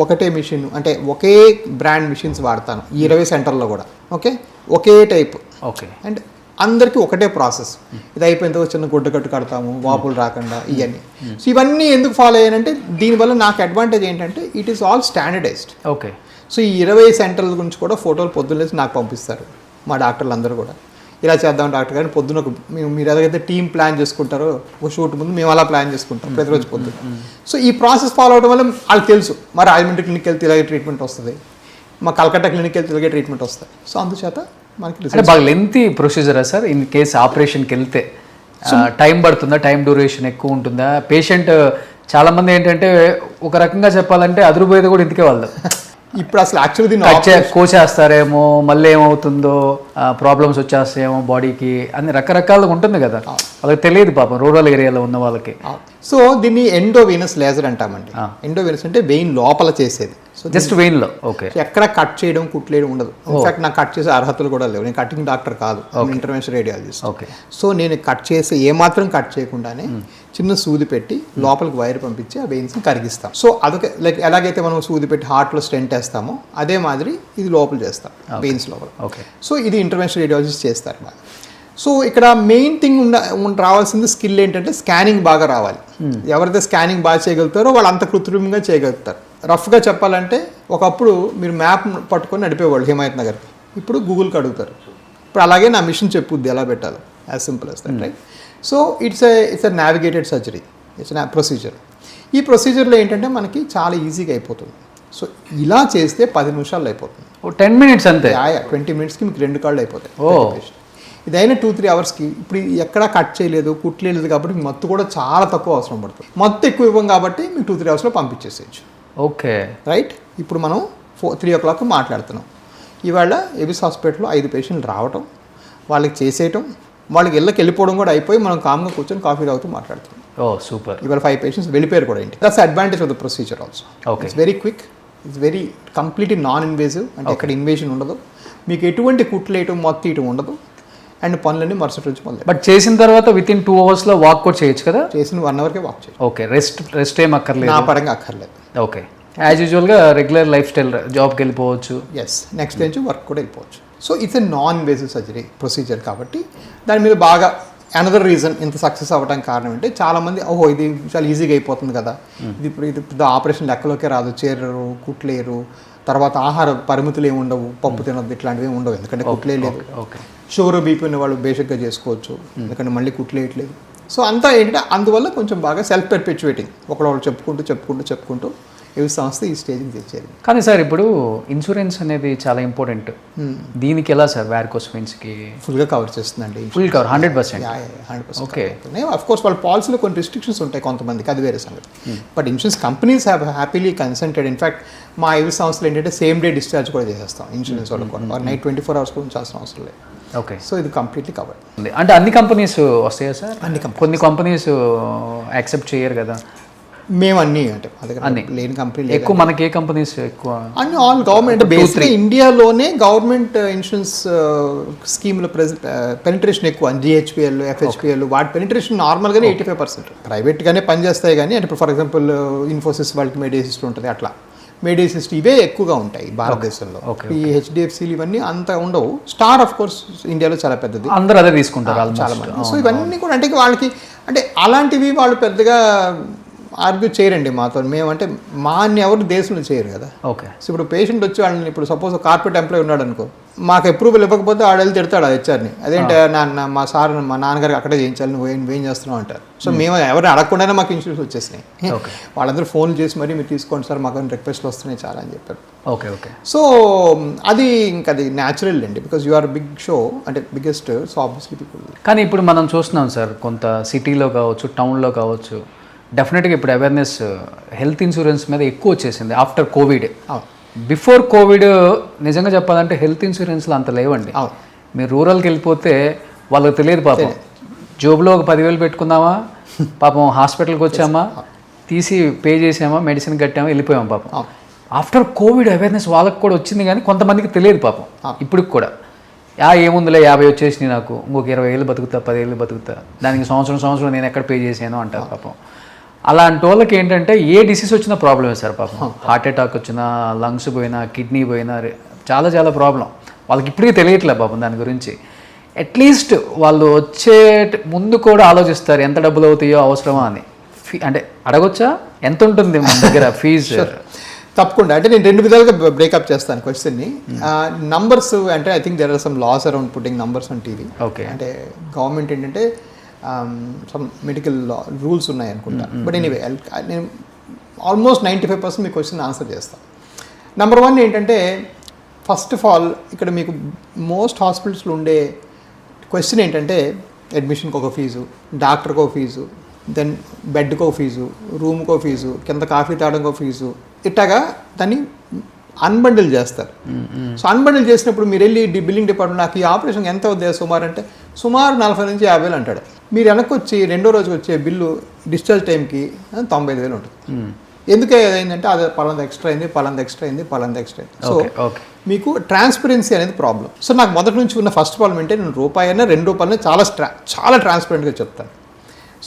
ఒకటే మిషన్, అంటే ఒకే బ్రాండ్ మిషన్స్ వాడతాను ఈ 20 సెంటర్లో కూడా. Okay, okay type. Okay, and అందరికీ ఒకటే ప్రాసెస్. ఇది అయిపోయిన తర్వాత చిన్న గుడ్డ కట్టు కడతాము, వాపులు రాకుండా ఇవన్నీ. సో ఇవన్నీ ఎందుకు ఫాలో అయ్యానంటే దీనివల్ల నాకు అడ్వాంటేజ్ ఏంటంటే it is all standardised. Okay, so ఈ 20 సెంటర్ల గురించి కూడా ఫోటోలు పొద్దున్నేసి నాకు పంపిస్తారు మా డాక్టర్లు అందరూ కూడా. ఇలా చేద్దాం డాక్టర్ గారు పొద్దున్న మీరు ఎలాగైతే టీం ప్లాన్ చేసుకుంటారో ఒక షూట్ ముందు మేము అలా ప్లాన్ చేసుకుంటాం ప్రతిరోజు పొద్దున్న. సో ఈ ప్రాసెస్ ఫాలో అవడం వల్ల వాళ్ళకి తెలుసు మా రాజమండ్రి క్లినిక్ వెళ్తే ఇలాగే ట్రీట్మెంట్ వస్తుంది, మా కలకత్తా క్లినిక్ వెళ్తే ఇలాగే ట్రీట్మెంట్ వస్తుంది. సో అందుచేత మనకి బాగా లెంతీ ప్రొసీజరా సార్? ఇన్ కేసు ఆపరేషన్కి వెళ్తే టైం పడుతుందా, టైం డ్యూరేషన్ ఎక్కువ ఉంటుందా? పేషెంట్ చాలామంది ఏంటంటే ఒక రకంగా చెప్పాలంటే అదురుపోయేది కూడా ఇంటికే వాళ్ళు. ఇప్పుడు అసలు యాక్చువల్లీ దీన్ని కోసేస్తారేమో, మళ్ళీ ఏమవుతుందో, ప్రాబ్లమ్స్ వచ్చేస్తాయేమో బాడీకి అని రకరకాలుగా ఉంటుంది కదా, వాళ్ళకి తెలియదు పాపం రూరల్ ఏరియాలో ఉన్న వాళ్ళకి. సో దీన్ని ఎండోవీనస్ లేజర్ అంటామండి. ఎండోవీనస్ అంటే వెయిన్ లోపల చేసేది. సో జస్ట్ వెయిన్లో. ఓకే, ఎక్కడ కట్ చేయడం కుట్లేయడం ఉండదు. ఇన్ఫాక్ట్ నాకు కట్ చేసే అర్హతలు కూడా లేవు. నేను కటింగ్ డాక్టర్ కాదు, ఇంటర్వెన్షన్ రేడియాలజిస్ట్. ఓకే, సో నేను కట్ చేసి ఏమాత్రం కట్ చేయకుండానే చిన్న సూది పెట్టి లోపలికి వైర్ పంపించి ఆ వెయిన్స్ని కరిగిస్తాం. సో అదొక లైక్ ఎలాగైతే మనం సూది పెట్టి హార్ట్లో స్టెంట్ వేస్తామో అదే మాదిరి ఇది లోపల చేస్తాం, వెయిన్స్ లోపల. ఓకే, సో ఇది ఇంటర్వెన్షన్ రేడియాలజిస్ట్ చేస్తారు బాగా. సో ఇక్కడ మెయిన్ థింగ్ రావాల్సింది స్కిల్ ఏంటంటే స్కానింగ్ బాగా రావాలి. ఎవరైతే స్కానింగ్ బాగా చేయగలుగుతారో వాళ్ళు అంత కృత్రిమంగా చేయగలుగుతారు. రఫ్గా చెప్పాలంటే ఒకప్పుడు మీరు మ్యాప్ పట్టుకొని నడిపేవాళ్ళు హిమాయత్ నగర్కి, ఇప్పుడు గూగుల్కి అడుగుతారు. ఇప్పుడు అలాగే నా మిషన్ చెప్పుద్ది ఎలా పెట్టాలో, as simple as that, right? So it's a navigated surgery, it's procedure. ఈ ప్రొసీజర్లో ఏంటంటే మనకి చాలా ఈజీగా అయిపోతుంది. సో ఇలా చేస్తే 10 నిమిషాల్లో అయిపోతుంది. 10 మినిట్స్ అంతే. 20 మినిట్స్కి మీకు 2 కాళ్ళు అయిపోతాయి. ఇదైనా 2-3 అవర్స్కి. ఇప్పుడు ఎక్కడా కట్ చేయలేదు, కుట్లేదు కాబట్టి మీకు మత్తు కూడా చాలా తక్కువ అవసరం పడుతుంది. మత్తు ఎక్కువ ఇవ్వం కాబట్టి మీకు 2-3 అవర్స్లో పంపించేసేయచ్చు. Okay, right. ఇప్పుడు మనం 3 o'clock మాట్లాడుతున్నాం. ఇవాళ ఎబిస్ హాస్పిటల్లో 5 పేషెంట్లు రావటం, వాళ్ళకి చేసేయటం, వాళ్ళకి వెళ్ళిపోవడం కూడా అయిపోయి మనం కామ్గా కూర్చొని కాఫీ తాగుతూ మాట్లాడుతున్నాం. ఓ సూపర్. ఇవాళ 5 పేషెంట్స్ వెళ్ళిపోయారు కూడా ఇంటి. That's advantage of the procedure also. Okay, it's very quick, it's very completely non invasive. అంటే అక్కడ ఇన్వేషన్ ఉండదు, మీకు ఎటువంటి కుట్లేయటం మొత్తం తీయటం ఉండదు, అండ్ పనులన్నీ మరుసటి రోజు మొదలు. బట్ చేసిన తర్వాత వితిన్ 2 hours వాక్ కూడా చేయొచ్చు కదా? చేసిన 1 hourకే వాక్ చేయొచ్చు. ఓకే, రెస్ట్ ఏం అక్కర్లేదు? నా పరంగా అక్కర్లేదు. ఓకే, యాజ్ యూజువల్గా రెగ్యులర్ లైఫ్ స్టైల్, జాబ్కి వెళ్ళిపోవచ్చు. ఎస్, నెక్స్ట్ నుంచి వర్క్ కూడా వెళ్ళిపోవచ్చు. So it's a non invasive surgery procedure కాబట్టి దాని మీద బాగా అనదర్ రీజన్ ఇంత సక్సెస్ అవ్వడానికి కారణం అంటే చాలామంది ఓహో ఇది చాలా ఈజీగా అయిపోతుంది కదా, ఇది పెద్ద ఆపరేషన్ లెక్కలోకే రాదు, చేరరు, కుట్లేరు, తర్వాత ఆహార పరిమితులు ఏమి ఉండవు, పప్పు తినద్దు, ఇట్లాంటివి ఏమి ఉండవు ఎందుకంటే కుట్లే లేదు. ఓకే, షుగర్ బీపీ ఉన్న వాళ్ళు బేసిక్గా చేసుకోవచ్చు ఎందుకంటే మళ్ళీ కుట్లేయట్లేదు. సో అంతా ఏంటంటే అందువల్ల కొంచెం బాగా సెల్ఫ్ పెర్పెచ్యుయేటింగ్, ఒకళ్ళు చెప్పుకుంటూ ఈ సంస్థ ఈ స్టేజ్కి తెచ్చేది. కానీ సార్ ఇప్పుడు ఇన్సూరెన్స్ అనేది చాలా ఇంపార్టెంట్. దీనికి ఎలా సార్ వారికోస్ వెయిన్స్కి? ఫుల్గా కవర్ చేస్తుందండి. Full cover 100%. 100%. Okay, of course వాళ్ళ పాలసీలో కొన్ని రిస్ట్రిక్షన్స్ ఉంటాయి కొంతమందికి, అది వేరే సంగతి. But insurance companies have happily consented. In fact మా ఐవి సంస్థలు ఏంటంటే సేమ్ డే డిశ్చార్జ్ కూడా చేసేస్తాం ఇన్సూరెన్స్ వాళ్ళకి కూడా. నైట్ 24 hours కూడా ఉంచాల్సిన అవసరం లేదు. ఓకే, సో ఇది కంప్లీట్లీ కవర్. అంటే అన్ని కంపెనీస్ వస్తాయా సార్? కొన్ని కంపెనీస్ యాక్సెప్ట్ చేయరు కదా. మేము అన్ని అంటే అన్ని లేని కంపెనీ ఎక్కువ. మనకి ఏ కంపెనీస్ ఎక్కువ? అన్ని ఆల్ గవర్నమెంట్. బేసిక్గా ఇండియాలోనే గవర్నమెంట్ ఇన్సూరెన్స్ స్కీమ్ల పెనిట్రేషన్ ఎక్కువ. జిహెచ్పిఎల్, ఎఫ్హెచ్పిఎల్ వాటి పెనిట్రేషన్ నార్మల్గానే 85%. ప్రైవేట్గానే పనిచేస్తాయి కానీ అంటే ఇప్పుడు ఫర్ ఎగ్జాంపుల్ ఇన్ఫోసిస్ వాళ్ళకి మెడిసిస్ట్ ఉంటుంది, అట్లా మెడిసిస్ట్ ఇవే ఎక్కువగా ఉంటాయి భారతదేశంలో. ఈ హెచ్డిఎఫ్సిలు ఇవన్నీ అంత ఉండవు. స్టార్ ఆఫ్ కోర్స్ ఇండియాలో చాలా పెద్దది, అందరూ అదే తీసుకుంటారు చాలా మంది. సో ఇవన్నీ కూడా అంటే వాళ్ళకి అంటే అలాంటివి వాళ్ళు పెద్దగా ఆర్గ్యూ చేయరండి మాతో. మేమంటే మా అన్ని ఎవరు దేశంలో చేయరు కదా. ఓకే, సో ఇప్పుడు పేషెంట్ వచ్చి వాళ్ళని ఇప్పుడు సపోజ్ కార్పొరేట్ ఎంప్లాయీ ఉన్నాడు అనుకో, మాకు అప్రూవల్ ఇవ్వకపోతే వాడు వెళ్ళి తిడతాడు ఆ హెచ్ఆర్ని. అదేంటి మా సార్ మా నాన్నగారికి అక్కడే చేయించాలి, నువ్వేం చేస్తున్నావు అంటారు. సో మేము ఎవరిని అడగకుండానే మాకు ఇన్సూరెన్స్ వచ్చేసినాయి. వాళ్ళందరూ ఫోన్ చేసి మరి మీరు తీసుకోండి సార్, మాకు రిక్వెస్ట్లు వస్తున్నాయి చాలా అని చెప్పారు. Okay okay. సో అది ఇంకా అది న్యాచురల్ అండి, because you are big show అంటే బిగ్గెస్ట్. So obviously people. కానీ ఇప్పుడు మనం చూస్తున్నాం సార్, కొంత సిటీలో కావచ్చు, టౌన్లో కావచ్చు, డెఫినెట్గా ఇప్పుడు అవేర్నెస్ హెల్త్ ఇన్సూరెన్స్ మీద ఎక్కువ వచ్చేసింది ఆఫ్టర్ కోవిడ్. బిఫోర్ కోవిడ్ నిజంగా చెప్పాలంటే హెల్త్ ఇన్సూరెన్స్లు అంత లేవండి. మీరు రూరల్కి వెళ్ళిపోతే వాళ్ళకి తెలియదు పాపం. జోబులో ఒక 10,000 పెట్టుకుందామా, పాపం హాస్పిటల్కి వచ్చామా, తీసి పే చేసామా, మెడిసిన్ కట్టామా, వెళ్ళిపోయాం పాపం. ఆఫ్టర్ కోవిడ్ అవేర్నెస్ వాళ్ళకి కూడా వచ్చింది, కానీ కొంతమందికి తెలియదు పాపం ఇప్పటికి కూడా. ఏముందిలే 50 వచ్చేసినాయి నాకు, ఇంకొక 20 ఏళ్ళు బతుకుతా, 10 ఏళ్ళు బతుకుతా, దానికి సంవత్సరం నేను ఎక్కడ పే చేశాను అంటారు పాపం. అలాంటి వాళ్ళకి ఏంటంటే ఏ డిసీజ్ వచ్చినా ప్రాబ్లమే సార్ పాపం. హార్ట్ అటాక్ వచ్చినా, లంగ్స్ పోయినా, కిడ్నీ పోయినా, చాలా ప్రాబ్లం. వాళ్ళకి ఇప్పటికీ తెలియట్లే పాపం దాని గురించి. అట్లీస్ట్ వాళ్ళు వచ్చే ముందు కూడా ఆలోచిస్తారు ఎంత డబ్బులు అవుతాయో అవసరమా అని. అంటే అడగొచ్చా, ఎంత ఉంటుంది మన దగ్గర ఫీజు? తప్పకుండా. అంటే నేను 2 విధాలుగా బ్రేకప్ చేస్తాను క్వశ్చన్ని. నంబర్స్ అంటే I think there are some laws around putting numbers on TV. Okay. అంటే గవర్నమెంట్ ఏంటంటే సమ్ మెడికల్ రూల్స్ ఉన్నాయి అనుకుంటా. బట్ ఎనీవే నేను ఆల్మోస్ట్ 95% మీ క్వశ్చన్ ఆన్సర్ చేస్తాను. నెంబర్ 1 ఏంటంటే, ఫస్ట్ ఆఫ్ ఆల్ ఇక్కడ మీకు మోస్ట్ హాస్పిటల్స్లో ఉండే క్వశ్చన్ ఏంటంటే, అడ్మిషన్కి ఒక ఫీజు, డాక్టర్కి ఒక ఫీజు, దెన్ బెడ్కో ఫీజు, రూమ్కో ఫీజు, కింద కాఫీ తాగడంకో ఫీజు, ఇట్లాగా దాన్ని అన్బండిల్ చేస్తారు. సో అన్బండిల్ చేసినప్పుడు మీరు వెళ్ళి బిల్లింగ్ డిపార్ట్మెంట్ నాకు ఈ ఆపరేషన్ ఎంత అవుతుంది సుమారు అంటే సుమారు 40 నుంచి 50 అంటాడు. మీరు వెనక్కి వచ్చి 2వ రోజుకి వచ్చే బిల్లు డిశ్చార్జ్ టైంకి 95,000 ఉంటుంది. ఎందుకే అయిందంటే అది పలాంది ఎక్స్ట్రా అయింది. సో మీకు ట్రాన్స్పరెన్సీ అనేది ప్రాబ్లం. సో నాకు మొదటి నుంచి ఉన్న ఫస్ట్ ప్రాబ్లం అంటే నేను రూపాయైనా 2 రూపాయలైనా చాలా ట్రాన్స్పరెంట్గా చెప్తాను.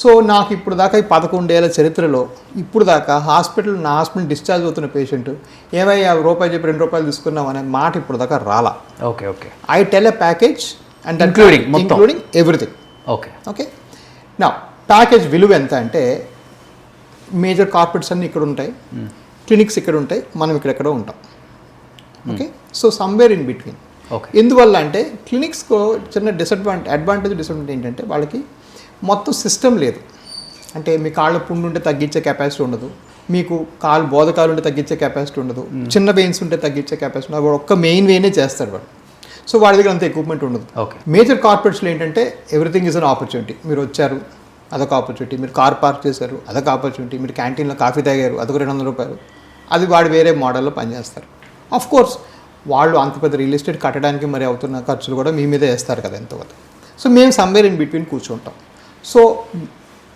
సో నాకు ఇప్పుడు దాకా ఈ 11 ఏళ్ల చరిత్రలో ఇప్పుడు దాకా నా హాస్పిటల్ డిశ్చార్జ్ అవుతున్న పేషెంట్ ఏమయ్యా రూపాయి చెప్పి 2 రూపాయలు తీసుకున్నాం అనే మాట ఇప్పుడు దాకా రాలా. Okay. I tell a package and including everything. Okay. నా ప్యాకేజ్ విలువ ఎంత అంటే, మేజర్ కార్పొరేట్స్ అన్నీ ఇక్కడ ఉంటాయి, క్లినిక్స్ ఇక్కడ ఉంటాయి, మనం ఇక్కడెక్కడో ఉంటాం. Okay. So somewhere in between. ఎందువల్ల అంటే క్లినిక్స్కు చిన్న అడ్వాంటేజ్ ఏంటంటే వాళ్ళకి మొత్తం సిస్టమ్ లేదు. అంటే మీ కాళ్ళ పుండు ఉంటే తగ్గించే కెపాసిటీ ఉండదు, మీకు బోధకాలు ఉంటే తగ్గించే కెపాసిటీ ఉండదు, చిన్న వెయిన్స్ ఉంటే తగ్గించే కెపాసిటీ ఉండదు. ఒక్క మెయిన్ వెయినే చేస్తాడు వాడు. సో వాడి దగ్గర అంత ఎక్విప్మెంట్ ఉండదు. మేజర్ కార్పొరేట్స్లో ఏంటంటే ఎవ్రీథింగ్ ఈజ్ అన్ ఆపర్చునిటీ. మీరు వచ్చారు, అదొక ఆపర్చునిటీ. మీరు కార్ పార్క్ చేశారు, అదొక ఆపర్చునిటీ. మీరు క్యాంటీన్లో కాఫీ తాగారు, అదొక 200 రూపాయలు. అది వాడు వేరే మోడల్లో పనిచేస్తారు. ఆఫ్ కోర్స్ వాళ్ళు అంత పెద్ద రియల్ ఎస్టేట్ కట్టడానికి మరి అవుతున్న ఖర్చులు కూడా మీ మీదే వేస్తారు కదా ఎంతో. సో మేము సమ్వేర్ ఇన్ బిట్వీన్ కూర్చుంటాం. సో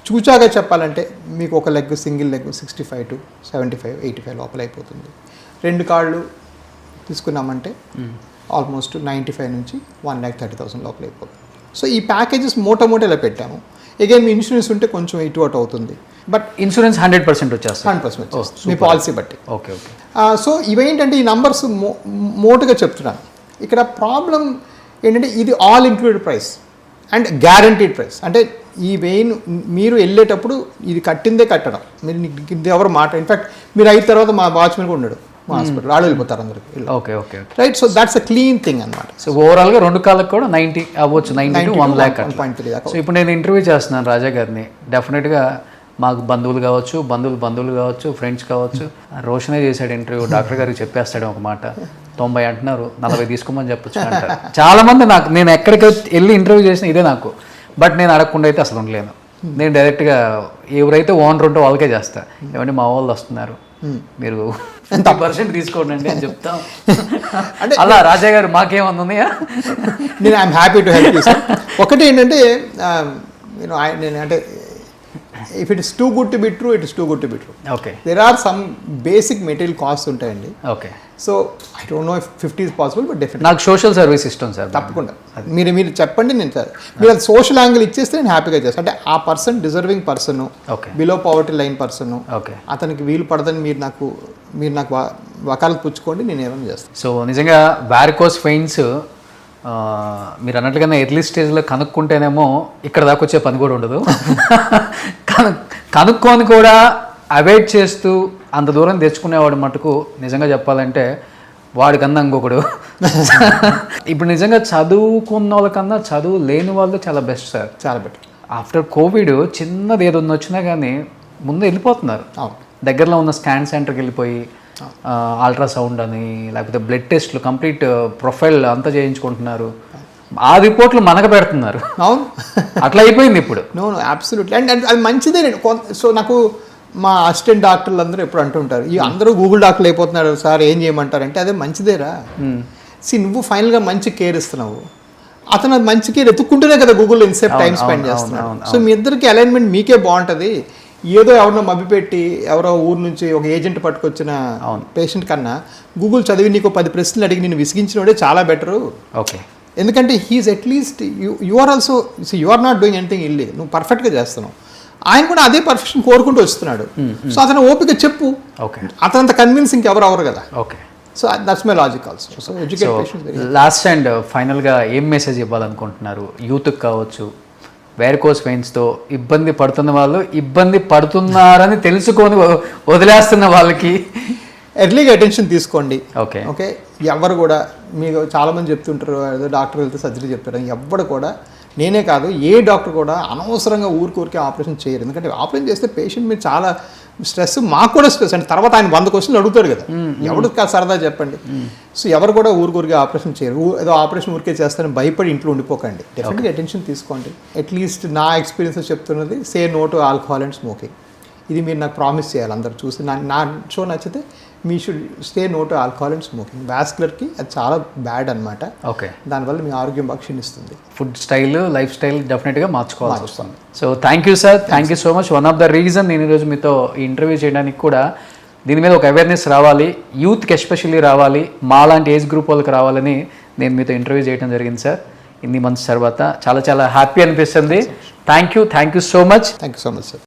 చూచాగా చెప్పాలంటే మీకు ఒక సింగిల్ లెగ్ 65 to 75, 85 లోపల అయిపోతుంది. 2 కాళ్ళు తీసుకున్నామంటే ఆల్మోస్ట్ 95 నుంచి 1,30,000 లోపల అయిపోతుంది. సో ఈ ప్యాకేజెస్ మూట ఇలా పెట్టాము. అగైన్ మీ ఇన్సూరెన్స్ ఉంటే కొంచెం ఇటు అటు అవుతుంది, బట్ ఇన్సూరెన్స్ 100% వచ్చేస్తుంది. 100% మీ పాలసీ బట్టి. ఓకే. సో ఇవేంటంటే ఈ నంబర్స్ మోటుగా చెప్తున్నాను. ఇక్కడ ప్రాబ్లం ఏంటంటే ఇది all included price and guaranteed price. అంటే ఈ వెయిన్ మీరు వెళ్ళేటప్పుడు ఇది కట్టడం, మీరు ఇది ఎవరు మాట. ఇన్ఫాక్ట్ మీరు అయిన తర్వాత మా వాచ్మెన్ కూడా ఉన్నాడు మా హాస్పిటల్, వాళ్ళు వెళ్ళిపోతారు అందరికి. Okay. Right. So that's a clean thing అనమాట. సో ఓవరాల్గా 2 కాళ్ళకి కూడా 90 అవ్వచ్చు, 90 to 1 lakh. సో ఇప్పుడు నేను ఇంటర్వ్యూ చేస్తున్నాను రాజా గారిని. డెఫినెట్గా మాకు బంధువులు కావచ్చు, ఫ్రెండ్స్ కావచ్చు. రోషనే చేశాడు ఇంటర్వ్యూ, డాక్టర్ గారికి చెప్పేస్తాడు ఒక మాట. 90 అంటున్నారు, 40 తీసుకోమని చెప్పొచ్చు అంటారు చాలా మంది. నేను ఎక్కడికి వెళ్ళి ఇంటర్వ్యూ చేసిన ఇదే నాకు. బట్ నేను అడగకుండా అయితే అసలు ఉండలేను. నేను డైరెక్ట్గా ఎవరైతే ఓనర్ ఉంటో వాళ్ళకే చేస్తా. ఏమంటే మా వాళ్ళు వస్తున్నారు, మీరు 10% తీసుకోండి అని చెప్తాం. అంటే అలా రాజా గారు మాకేమన్నాయా, నేను I'm happy to help you sir. ఒకటి ఏంటంటే నేను అంటే if it is too good to be true, it is too good to be true. Okay. There are some basic material cost ఉంటాయండి. Okay. So I don't know if 50 is possible, but definitely నాకు సోషల్ సర్వీస్ ఇష్టం సార్. తప్పకుండా మీరు చెప్పండి, నేను మీరు అది సోషల్ యాంగిల్ ఇచ్చేస్తే నేను హ్యాపీగా చేస్తాను. అంటే ఆ person deserving person, below poverty line person, అతనికి వీలు పడదని మీరు నాకు వకాలత్ పుచ్చుకోండి, నేను ఏమైనా చేస్తాను. సో నిజంగా వారికోస్ వెయిన్స్ మీరు అన్నట్లుగానే ఎర్లీ స్టేజ్లో కనుక్కుంటేనేమో ఇక్కడ దాకా వచ్చే పని కూడా ఉండదు. కనుక్కొని కూడా అవాయిడ్ చేస్తూ అంత దూరం తెచ్చుకునేవాడు మటుకు నిజంగా చెప్పాలంటే వాడికన్నా ఇంకొకడు. ఇప్పుడు నిజంగా చదువుకున్న వాళ్ళకన్నా చదువు లేని వాళ్ళు చాలా బెస్ట్ సార్, చాలా బెటర్. ఆఫ్టర్ కోవిడ్ చిన్నది ఏదన్నా వచ్చినా కానీ ముందు వెళ్ళిపోతున్నారు. దగ్గరలో ఉన్న స్కాన్ సెంటర్కి వెళ్ళిపోయి అల్ట్రాసౌండ్ అని, లేకపోతే బ్లడ్ టెస్ట్లు, కంప్లీట్ ప్రొఫైల్ అంతా చేయించుకుంటున్నారు. ఆ రిపోర్ట్లు మనకు పెడుతున్నారు. అవును, అట్లా అయిపోయింది ఇప్పుడు. No absolutely. అండ్ అది మంచిదే. సో నాకు మా అసిస్టెంట్ డాక్టర్లు అందరూ ఎప్పుడు అంటుంటారు, ఈ అందరూ గూగుల్ డాక్టర్లు అయిపోతున్నారు సార్, ఏం చేయమంటారంటే అదే మంచిదేరా. నువ్వు ఫైనల్గా మంచి కేర్ ఇస్తున్నావు, అతను అది మంచికి వెతుక్కుంటూనే కదా గూగుల్లో ఇన్సేపు టైం స్పెండ్ చేస్తున్నాడు. సో మీ ఇద్దరికి అలైన్మెంట్ మీకే బాగుంటుంది. ఏదో ఎవరినో మభ్యపెట్టి ఎవరో ఊరు నుంచి ఒక ఏజెంట్ పట్టుకొచ్చిన పేషెంట్ కన్నా గూగుల్ చదివి నీకు 10 ప్రశ్నలు అడిగి నేను విసిగించినోడే చాలా బెటరు. ఓకే, ఎందుకంటే he's at least you are also you are not doing anything ఇల్లీ, నువ్వు పర్ఫెక్ట్గా చేస్తున్నావు. ఆయన కూడా అదే పర్ఫెక్షన్ కోరుకుంటూ వస్తున్నాడు. సో అతను ఓపిక చెప్పు, ఓకే, అతనంత కన్విన్సింగ్ ఎవరు అవరు కదా. Okay. So that's my logic also. So educate patients. Last and ఫైనల్గా ఏం మెసేజ్ ఇవ్వాలనుకుంటున్నారు యూత్కి కావచ్చు, వేరికోస్ వెయిన్స్తో ఇబ్బంది పడుతున్న వాళ్ళు, ఇబ్బంది పడుతున్నారని తెలుసుకొని వదిలేస్తున్న వాళ్ళకి? ఎర్లీగా అటెన్షన్ తీసుకోండి. Okay, okay. ఎవరు కూడా మీకు చాలామంది చెప్తుంటారు ఏదో డాక్టర్ వెళ్తే సర్జరీ చెప్తారు. ఎవరు కూడా, నేనే కాదు ఏ డాక్టర్ కూడా అనవసరంగా ఊరికే ఆపరేషన్ చేయరు. ఎందుకంటే ఆపరేషన్ చేస్తే పేషెంట్ మీద చాలా స్ట్రెస్, మాకు కూడా స్ట్రెస్. అంటే తర్వాత ఆయన 100 క్వశ్చన్లు అడుగుతాడు కదా, ఎవడు సరదా చెప్పండి. సో ఎవరు కూడా ఊరికే ఆపరేషన్ చేయరు. ఏదో ఆపరేషన్ ఊరికే చేస్తారని భయపడి ఇంట్లో ఉండిపోకండి. డెఫినెట్గా అటెన్షన్ తీసుకోండి. అట్లీస్ట్ నా ఎక్స్పీరియన్స్ చెప్తున్నది, say no to alcohol and smoking. ఇది మీరు నాకు ప్రామిస్ చేయాలి. అందరు చూసి నా షో నచ్చితే మీ should stay no to alcohol and smoking. వాస్కులర్కి అది చాలా బ్యాడ్ అనమాట. ఓకే, దానివల్ల మీ ఆరోగ్యం బాగా క్షీణిస్తుంది. ఫుడ్ స్టైల్, లైఫ్ స్టైల్ డెఫినెట్గా మార్చుకోవాల్సి వస్తుంది. So thank you sir, thank you so much. One of the reason నేను ఈరోజు మీతో ఈ ఇంటర్వ్యూ చేయడానికి కూడా దీని మీద ఒక అవేర్నెస్ రావాలి, యూత్కి ఎస్పెషల్లీ రావాలి, మా లాంటి ఏజ్ గ్రూప్ వాళ్ళకి రావాలని నేను మీతో ఇంటర్వ్యూ చేయడం జరిగింది సార్. ఇన్ని మంత్స్ తర్వాత చాలా చాలా హ్యాపీ అనిపిస్తుంది. Thank you so much. Thank you so much sir.